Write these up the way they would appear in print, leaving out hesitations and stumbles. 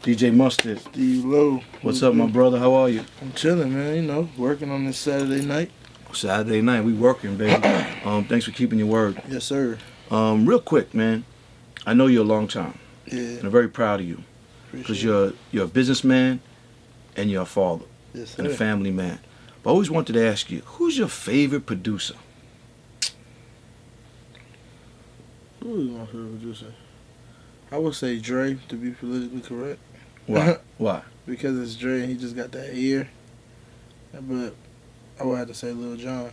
DJ Mustard. Steve Lobel. What's up, my brother? How are you? I'm chilling, man. You know, working on this Saturday night. Saturday night, we working, baby. Thanks for keeping your word. Yes, sir. Real quick, man. I know you're a long time. Yeah. And I'm very proud of you. Because you're a businessman and you're a father. Yes, sir. And a family man. But I always wanted to ask you, who's your favorite producer? Who is my favorite producer? I would say Dre, to be politically correct. Why? Why? Because it's Dre and he just got that ear. But I would have to say Lil Jon.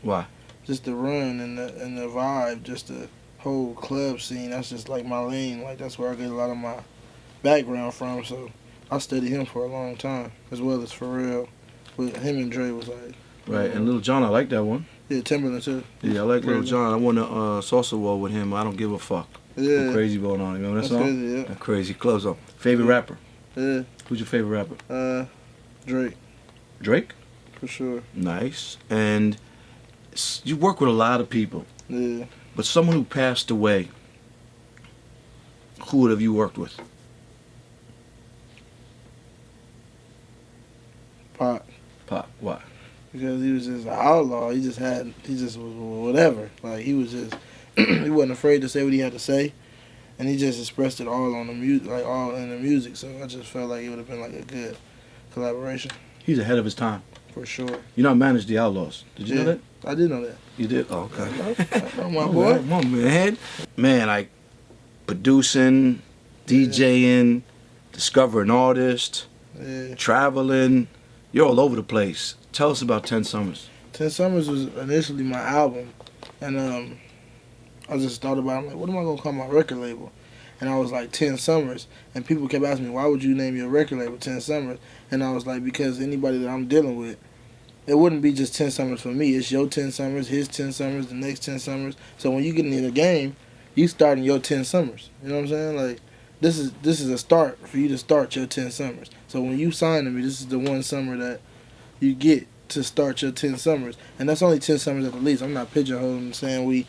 Why? Just the run and the vibe, just the whole club scene. That's just like my lane. Like that's where I get a lot of my background from. So I studied him for a long time, as well as Pharrell. But him and Dre was like. Right, and Lil Jon, I like that one. Yeah, Timberland too. Yeah, I like Lil Jon. I won a salsa wall with him. I don't give a fuck. Yeah. Go crazy going on. You remember that song? Crazy, yeah. That crazy close on. Favorite rapper? Yeah. Who's your favorite rapper? Drake. Drake? For sure. Nice. And you work with a lot of people. Yeah. But someone who passed away, who would have you worked with? Pac. Pac. Why? Because he was just an outlaw. He just was whatever. Like he was just, he wasn't afraid to say what he had to say, and he just expressed it all on the music, like all in the music. So I just felt like it would have been like a good collaboration. He's ahead of his time. For sure. You know, I managed the Outlaws. Did you know that? I did know that. You did? Oh, okay. Oh, my boy. Come on, man. Man, like producing, DJing, discovering artists, traveling. You're all over the place. Tell us about 10 Summers. 10 Summers was initially my album. And I just thought about it. I'm like, what am I going to call my record label? And I was like, 10 Summers. And people kept asking me, why would you name your record label 10 Summers? And I was like, because anybody that I'm dealing with, it wouldn't be just 10 Summers for me. It's your 10 Summers, his 10 Summers, the next 10 Summers. So when you get in the game, you starting your 10 Summers. You know what I'm saying? Like, this is a start for you to start your 10 Summers. So when you sign to me, this is the one summer that you get to start your 10 Summers. And that's only 10 Summers at the least. I'm not pigeonholing saying we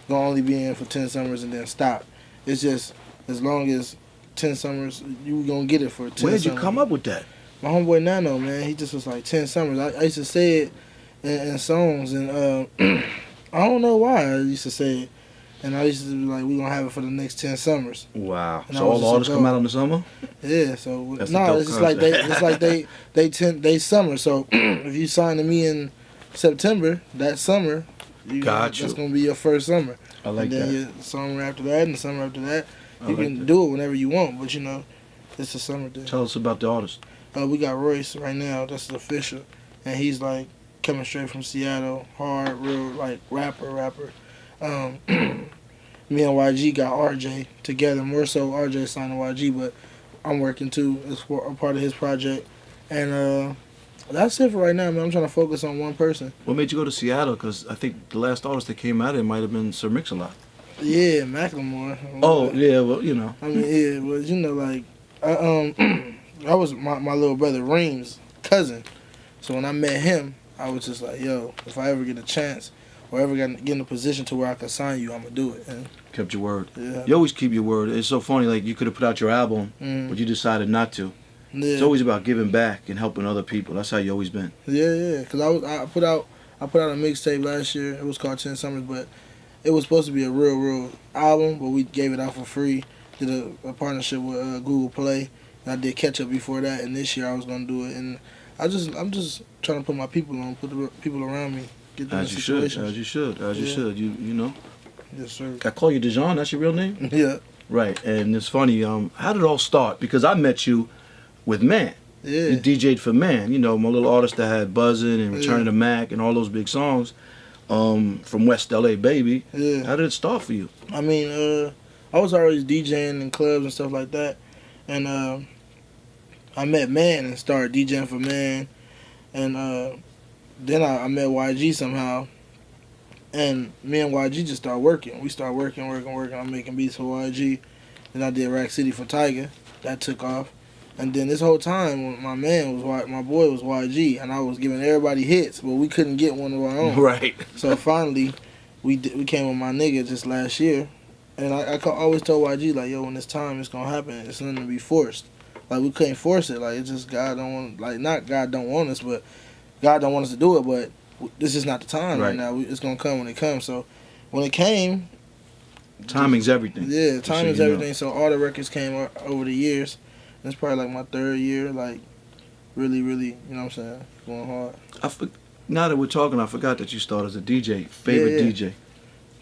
gonna only be in for 10 Summers and then stop. It's just as long as 10 Summers, you gonna get it for 10 Where'd summers. you come up with that? My homeboy Nano, man, he just was like 10 Summers. I used to say it in songs, and I don't know why I used to say it. And I used to be like, we gonna have it for the next 10 Summers. Wow. And so all the artists come out in the summer? Yeah, so That's no, it's just like they summer. So if you sign to me in September, that summer, that's gonna be your first summer. I like that. And then your summer after that and the summer after that. You can do it whenever you want, but you know, it's a summer thing. Tell us about the artist. We got Royce right now, that's the official. And he's like coming straight from Seattle, hard, real like rapper. Me and YG got RJ together, more so RJ signed to YG, but I'm working too as a part of his project. And that's it for right now, man. I'm trying to focus on one person. What made you go to Seattle? Because I think the last artist that came out of it might have been Sir Mix-a-Lot. Yeah, Macklemore. Oh, yeah, well, you know. I mean, yeah, well, you know, like, I was my little brother Reem's cousin. So when I met him, I was just like, yo, if I ever get a chance or ever get in a position to where I can sign you, I'm going to do it. And kept your word. Yeah. You always keep your word. It's so funny, like, you could have put out your album, but you decided not to. Yeah. It's always about giving back and helping other people. That's how you always been. Yeah, because I put out a mixtape last year. It was called 10 Summers, but it was supposed to be a real album, but we gave it out for free. Did a partnership with Google Play. And I did Catch Up before that, and this year I was gonna do it. And I'm just trying to put my people on, put the people around me, get them in situations. As you should. You know. Yes, sir. I call you Dejan. That's your real name. Yeah. Right, and it's funny. How did it all start? Because I met you with Man. Yeah. You DJ'd for Man. You know, my little artist that had Buzzin' and Return of the Mac and all those big songs. From West LA, baby. Yeah. How did it start for you? I mean, I was always DJing in clubs and stuff like that, and I met Man and started DJing for Man, and then I met YG somehow, and me and YG just started working. We started working. I'm making beats for YG. Then I did Rack City for Tiger. That took off. And then this whole time, my boy was YG, and I was giving everybody hits, but we couldn't get one of our own. Right. So finally, we came with my nigga just last year, and I always told YG, like, yo, when it's time, it's gonna happen. It's nothing to be forced. Like we couldn't force it. Like it's just God don't want, like not God don't want us, but God don't want us to do it. But this is not the time right now. It's gonna come when it comes. So when it came, timing's everything. Yeah, timing's everything. So all the records came over the years. It's probably like my third year, like really, you know what I'm saying, going hard. Now that we're talking, I forgot that you started as a DJ. Favorite DJ?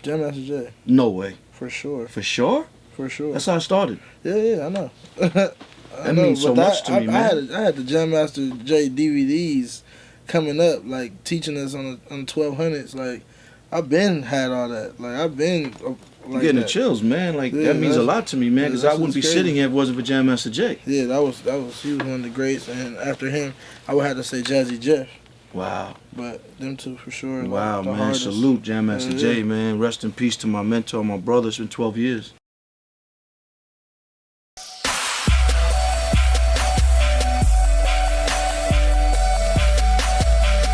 Jam Master Jay. No way. For sure. For sure? For sure. That's how I started. Yeah, I know. That means so much to me, man. I had the Jam Master Jay DVDs coming up, like teaching us on the 1200s. Like I've been had all that. Like I've been. Like getting the chills, man. Like that means a lot to me, man. Because I wouldn't be sitting here if it wasn't for Jam Master Jay. Yeah, that was he was one of the greats, and after him, I would have to say Jazzy Jeff. Wow. But them two for sure. Wow, like, man. Salute, Jam Master Jay, man. Rest in peace to my mentor, my brother. It's been 12 years.